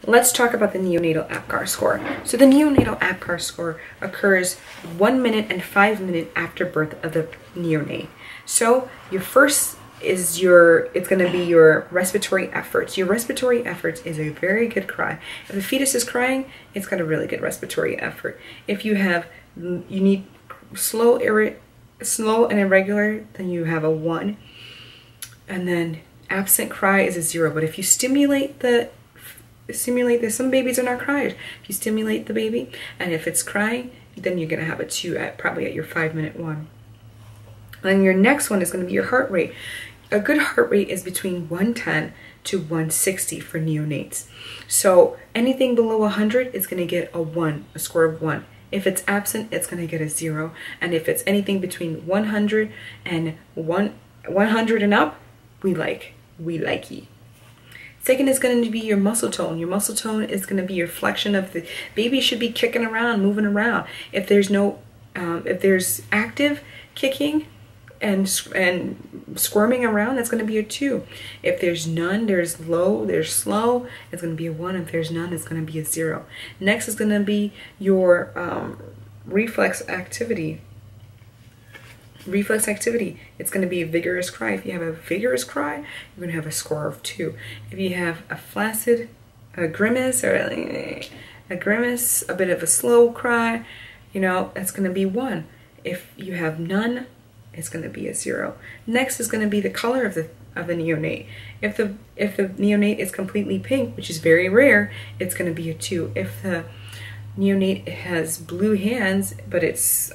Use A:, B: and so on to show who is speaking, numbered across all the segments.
A: let's talk about the neonatal Apgar score. So the neonatal Apgar score occurs 1 minute and 5 minutes after birth of the neonate. So your first is it's going to be your respiratory efforts. Your respiratory efforts is a very good cry. If the fetus is crying, it's got a really good respiratory effort. If you need slow and irregular, then you have a 1. And then absent cry is a 0. But if you stimulate some babies are not criers. If you stimulate the baby, and if it's crying, then you're going to have a 2 probably at your 5-minute 1. And your next one is going to be your heart rate. A good heart rate is between 110 to 160 for neonates. So anything below 100 is going to get a 1, a score of 1. If it's absent, it's going to get a 0. And if it's anything between 100 and 100 and up, we likey. Second is going to be your muscle tone. Your muscle tone is going to be your flexion of the baby should be kicking around, moving around. If there's active kicking and squirming around, that's going to be a 2. If there's none, there's slow, it's going to be a 1. If there's none, it's going to be a 0. Next is going to be your reflex activity. Reflex activity, it's going to be a vigorous cry. If you have a vigorous cry, you're going to have a score of 2. If you have a grimace, a bit of a slow cry, that's going to be 1. If you have none, it's going to be a 0. Next is going to be the color of the neonate. If the neonate is completely pink, which is very rare, it's going to be a 2. If the neonate has blue hands, but it's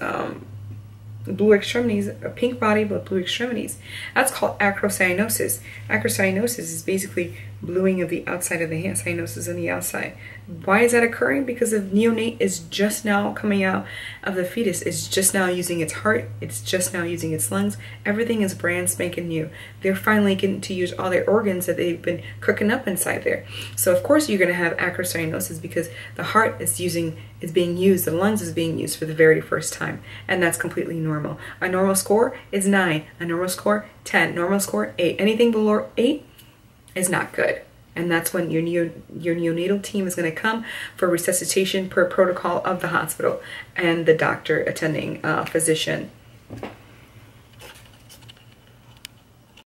A: blue extremities, a pink body but blue extremities, that's called acrocyanosis. Acrocyanosis is basically bluing of the outside of the hand, cyanosis on the outside. Why is that occurring? Because the neonate is just now coming out of the fetus, it's just now using its heart, it's just now using its lungs. Everything is brand spanking new. They're finally getting to use all their organs that they've been cooking up inside there. So of course you're going to have acrocyanosis because the heart is being used, the lungs is being used for the very first time, and that's completely normal. A normal score is 9, a normal score 10, normal score 8. Anything below 8 is not good. And that's when your neonatal team is going to come for resuscitation per protocol of the hospital and the doctor attending physician.